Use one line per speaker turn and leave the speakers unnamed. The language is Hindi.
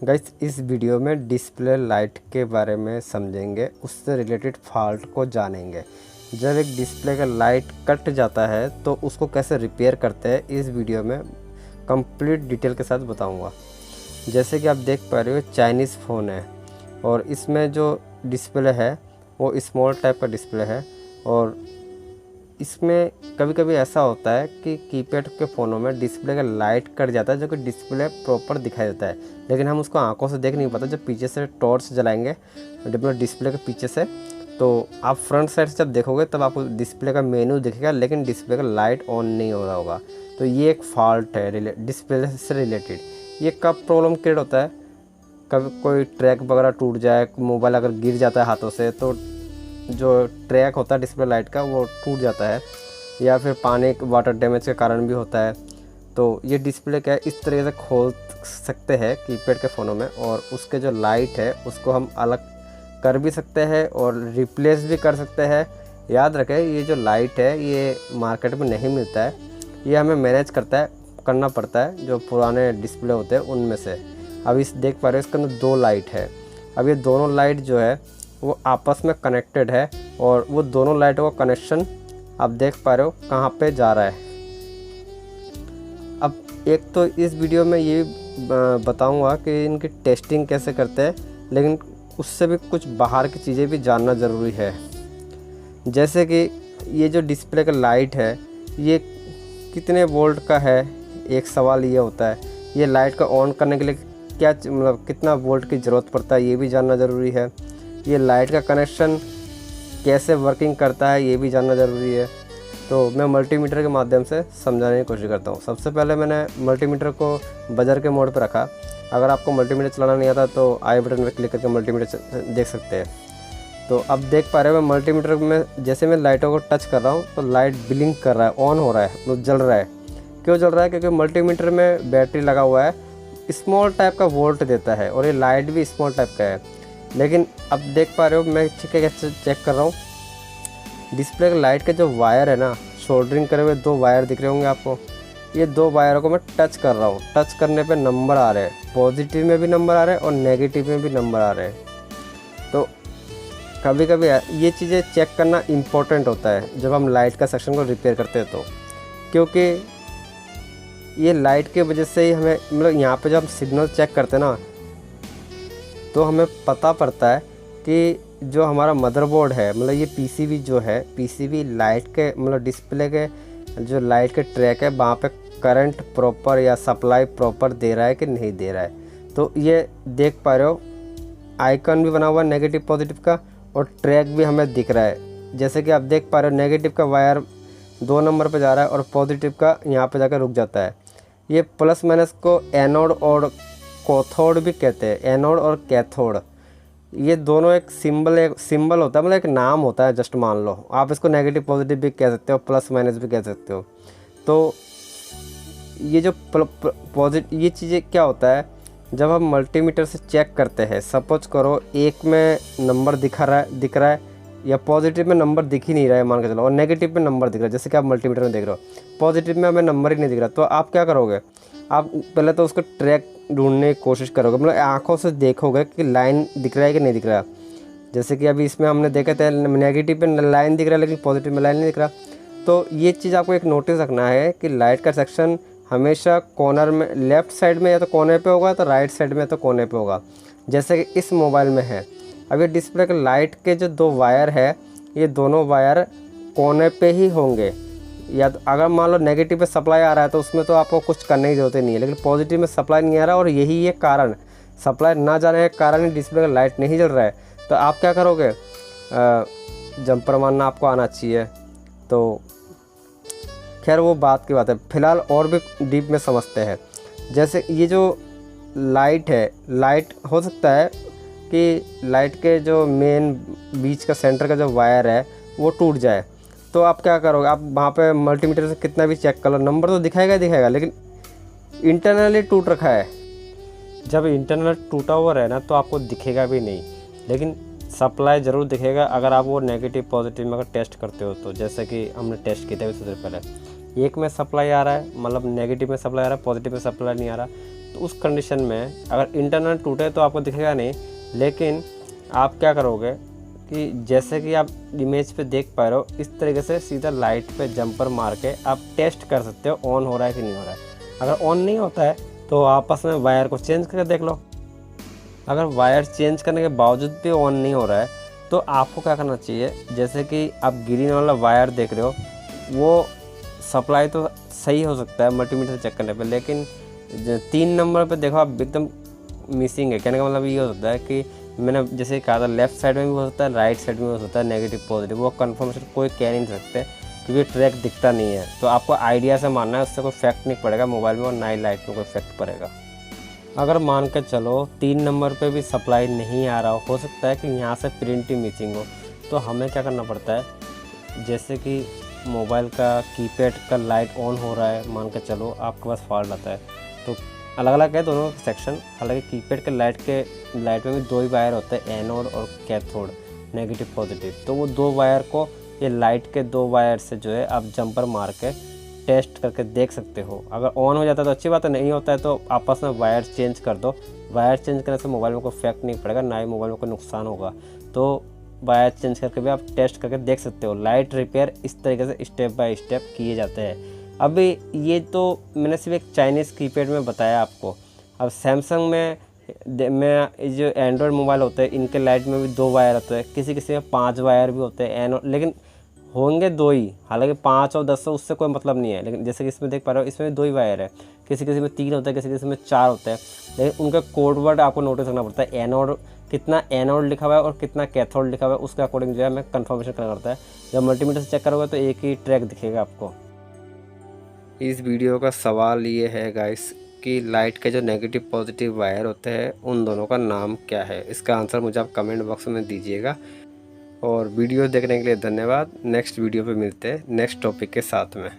गाइस इस वीडियो में डिस्प्ले लाइट के बारे में समझेंगे, उससे रिलेटेड फॉल्ट को जानेंगे। जब एक डिस्प्ले का लाइट कट जाता है तो उसको कैसे रिपेयर करते हैं इस वीडियो में कंप्लीट डिटेल के साथ बताऊंगा। जैसे कि आप देख पा रहे हो चाइनीज़ फ़ोन है और इसमें जो डिस्प्ले है वो स्मॉल टाइप का डिस्प्ले है और इसमें कभी कभी ऐसा होता है कि कीपैड के फ़ोनों में डिस्प्ले का लाइट कट जाता है जो कि डिस्प्ले प्रॉपर दिखाई देता है, लेकिन हम उसको आंखों से देख नहीं पाते। जब पीछे से टॉर्च जलाएंगे डिस्प्ले के पीछे से तो आप फ्रंट साइड से जब देखोगे तब आपको डिस्प्ले का मेनू दिखेगा, लेकिन डिस्प्ले का लाइट ऑन नहीं हो रहा होगा। तो ये एक फॉल्ट है डिस्प्ले से रिलेटेड। ये कब प्रॉब्लम क्रिएट होता है? कभी कोई ट्रैक वगैरह टूट जाए, मोबाइल अगर गिर जाता है हाथों से तो जो ट्रैक होता है डिस्प्ले लाइट का वो टूट जाता है, या फिर पानी वाटर डैमेज के कारण भी होता है। तो ये डिस्प्ले क्या है, इस तरीके से खोल सकते हैं कीपैड के फ़ोनों में और उसके जो लाइट है उसको हम अलग कर भी सकते हैं और रिप्लेस भी कर सकते हैं। याद रखें ये जो लाइट है ये मार्केट में नहीं मिलता है, ये हमें मैनेज करना पड़ता है जो पुराने डिस्प्ले होते हैं उनमें से। अब इस देख पा रहे हो इसके अंदर दो लाइट है। अब ये दोनों लाइट जो है वो आपस में कनेक्टेड है और वो दोनों लाइटों का कनेक्शन आप देख पा रहे हो कहाँ पे जा रहा है। अब एक तो इस वीडियो में ये बताऊंगा कि इनकी टेस्टिंग कैसे करते हैं, लेकिन उससे भी कुछ बाहर की चीज़ें भी जानना ज़रूरी है। जैसे कि ये जो डिस्प्ले का लाइट है ये कितने वोल्ट का है, एक सवाल ये होता है। ये लाइट का ऑन करने के लिए क्या मतलब कितना वोल्ट की ज़रूरत पड़ता है ये भी जानना ज़रूरी है। ये लाइट का कनेक्शन कैसे वर्किंग करता है ये भी जानना ज़रूरी है। तो मैं मल्टीमीटर के माध्यम से समझाने की कोशिश करता हूँ। सबसे पहले मैंने मल्टीमीटर को बजर के मोड पर रखा। अगर आपको मल्टीमीटर चलाना नहीं आता तो आई बटन पर क्लिक करके मल्टीमीटर देख सकते हैं। तो अब देख पा रहे हो मैं मल्टीमीटर में जैसे मैं लाइटों को टच कर रहा हूँ तो लाइट ब्लिंक कर रहा है, ऑन हो रहा है, मतलब जल रहा है। क्यों जल रहा है? क्योंकि मल्टीमीटर में बैटरी लगा हुआ है, स्मॉल टाइप का वोल्ट देता है और ये लाइट भी स्मॉल टाइप का है। लेकिन अब देख पा रहे हो मैं कैसे चेक कर रहा हूँ, डिस्प्ले के लाइट के जो वायर है ना, सोल्डरिंग करे हुए दो वायर दिख रहे होंगे आपको। ये दो वायरों को मैं टच कर रहा हूँ। टच करने पे नंबर आ रहे हैं, पॉजिटिव में भी नंबर आ रहे हैं और नेगेटिव में भी नंबर आ रहे हैं। तो कभी कभी ये चीज़ें चेक करना इम्पोर्टेंट होता है जब हम लाइट का सेक्शन को रिपेयर करते हैं, तो क्योंकि ये लाइट की वजह से ही हमें मतलब यहाँ पे जब हम सिग्नल चेक करते हैं ना तो हमें पता पड़ता है कि जो हमारा मदरबोर्ड है, मतलब ये पीसीबी जो है, पीसीबी लाइट के मतलब डिस्प्ले के जो लाइट के ट्रैक है वहाँ पे करंट प्रॉपर या सप्लाई प्रॉपर दे रहा है कि नहीं दे रहा है। तो ये देख पा रहे हो आइकन भी बना हुआ है नेगेटिव पॉजिटिव का और ट्रैक भी हमें दिख रहा है। जैसे कि आप देख पा रहे हो नेगेटिव का वायर 2 नंबर पे जा रहा है और पॉजिटिव का यहाँ पे जाकर रुक जाता है। ये प्लस माइनस को एनोड और कैथोड भी कहते हैं। एनोड और कैथोड ये दोनों एक सिंबल होता है, मतलब एक नाम होता है। जस्ट मान लो आप इसको नेगेटिव पॉजिटिव भी कह सकते हो, प्लस माइनस भी कह सकते हो। तो ये जो पॉजिटिव ये चीज़ें क्या होता है जब हम मल्टीमीटर से चेक करते हैं, सपोज करो एक में नंबर दिख रहा है या पॉजिटिव में नंबर दिख ही नहीं रहा है मान के चलो, और नेगेटिव में नंबर दिख रहा है, जैसे कि आप मल्टीमीटर में देख रहे हो पॉजिटिव में हमें नंबर ही नहीं दिख रहा, तो आप क्या करोगे? आप पहले तो उसको ट्रैक ढूंढने की कोशिश करोगे, मतलब आंखों से देखोगे कि लाइन दिख रहा है कि नहीं दिख रहा। जैसे कि अभी इसमें हमने देखे थे नेगेटिव पे लाइन दिख रहा है लेकिन पॉजिटिव में लाइन नहीं दिख रहा। तो ये चीज़ आपको एक नोटिस रखना है कि लाइट का सेक्शन हमेशा कॉर्नर में, लेफ़्ट साइड में या तो कोने पे होगा, तो राइट साइड में या तो कोने पे होगा, जैसे कि इस मोबाइल में है। अब ये डिस्प्ले के लाइट के जो दो वायर है ये दोनों वायर कोने पे ही होंगे। या तो अगर मान लो नेगेटिव पे सप्लाई आ रहा है तो उसमें तो आपको कुछ करने की जरूरत नहीं है, लेकिन पॉजिटिव में सप्लाई नहीं आ रहा और यही ये कारण, सप्लाई ना जाने के कारण ही डिस्प्ले का लाइट नहीं जल रहा है। तो आप क्या करोगे? जंपर मारना आपको आना चाहिए। तो खैर वो बात की बात है, फिलहाल और भी डीप में समझते हैं। जैसे ये जो लाइट है, लाइट हो सकता है कि लाइट के जो मेन बीच का सेंटर का जो वायर है वो टूट जाए, तो आप क्या करोगे? आप वहाँ पे मल्टीमीटर से कितना भी चेक कर लो, नंबर तो दिखाएगा ही दिखाएगा, लेकिन इंटरनली टूट रखा है। जब इंटरनल टूटा हुआ रहे ना तो आपको दिखेगा भी नहीं, लेकिन सप्लाई ज़रूर दिखेगा अगर आप वो नेगेटिव पॉजिटिव में अगर टेस्ट करते हो तो। जैसे कि हमने टेस्ट किया था इससे पहले, एक में सप्लाई आ रहा है, मतलब नेगेटिव में सप्लाई आ रहा है, पॉजिटिव में सप्लाई नहीं आ रहा, तो उस कंडीशन में अगर इंटरनल टूटे तो आपको दिखेगा नहीं, लेकिन आप क्या करोगे कि जैसे कि आप इमेज पे देख पा रहे हो, इस तरीके से सीधा लाइट पे जंपर मार के आप टेस्ट कर सकते हो ऑन हो रहा है कि नहीं हो रहा है। अगर ऑन नहीं होता है तो आपस में वायर को चेंज करके देख लो। अगर वायर चेंज करने के बावजूद भी ऑन नहीं हो रहा है तो आपको क्या करना चाहिए, जैसे कि आप ग्रीन वाला वायर देख रहे हो, वो सप्लाई तो सही हो सकता है मल्टीमीटर से चेक करने पे, लेकिन 3 नंबर पे देखो आप एकदम मिसिंग है। कहने का मतलब ये हो सकता है कि मैंने जैसे कहा था लेफ्ट साइड में भी हो सकता है, राइट साइड में हो सकता है, नेगेटिव पॉजिटिव, वो कंफर्मेशन कोई कह नहीं सकते क्योंकि ट्रैक दिखता नहीं है। तो आपको आइडिया से मानना है, उससे कोई इफेक्ट नहीं पड़ेगा मोबाइल में और ना ही लाइट में कोई इफेक्ट पड़ेगा। अगर मान के चलो 3 नंबर पे भी सप्लाई नहीं आ रहा हो सकता है कि यहाँ से प्रिंट ही मिसिंग हो, तो हमें क्या करना पड़ता है, जैसे कि मोबाइल का कीपैड का लाइट ऑन हो रहा है, मान के चलो आपके पास फॉल्ट आता है, तो अलग अलग है दोनों सेक्शन। हालांकि कीपैड के लाइट में भी 2 ही वायर होते हैं, एनोड और कैथोड, नेगेटिव पॉजिटिव। तो वो 2 वायर को ये लाइट के 2 वायर से जो है आप जंपर मार के टेस्ट करके देख सकते हो। अगर ऑन हो जाता है तो अच्छी बात है, नहीं होता है तो आपस में वायर चेंज कर दो। वायर चेंज करने से मोबाइल में कोई इफेक्ट नहीं पड़ेगा, ना ही मोबाइल में कोई नुकसान होगा। तो वायर चेंज करके भी आप टेस्ट करके देख सकते हो। लाइट रिपेयर इस तरीके से स्टेप बाय स्टेप किए जाते हैं। अब ये तो मैंने सिर्फ एक चाइनीज़ कीपैड में बताया आपको। अब सैमसंग में जो एंड्रॉयड मोबाइल होते हैं इनके लाइट में भी 2 वायर होते हैं, किसी किसी में 5 वायर भी होते हैं, लेकिन होंगे 2 ही। हालांकि 5 और 10 उससे कोई मतलब नहीं है, लेकिन जैसे कि इसमें देख पा रहे हो इसमें 2 ही वायर है। किसी किसी में 3 होते हैं, किसी किसी में 4 होते हैं, लेकिन उनका कोड वर्ड आपको नोटिस करना पड़ता है। एनोड कितना एनोड लिखा हुआ है और कितना कैथोड लिखा हुआ है, उसके अकॉर्डिंग जो है हमें कंफर्मेशन करना पड़ता है। जब मल्टीमीटर से चेक करोगे तो एक ही ट्रैक दिखेगा आपको। इस वीडियो का सवाल ये है गाइस कि लाइट के जो नेगेटिव पॉजिटिव वायर होते हैं उन दोनों का नाम क्या है। इसका आंसर मुझे आप कमेंट बॉक्स में दीजिएगा। और वीडियो देखने के लिए धन्यवाद। नेक्स्ट वीडियो पे मिलते हैं नेक्स्ट टॉपिक के साथ में।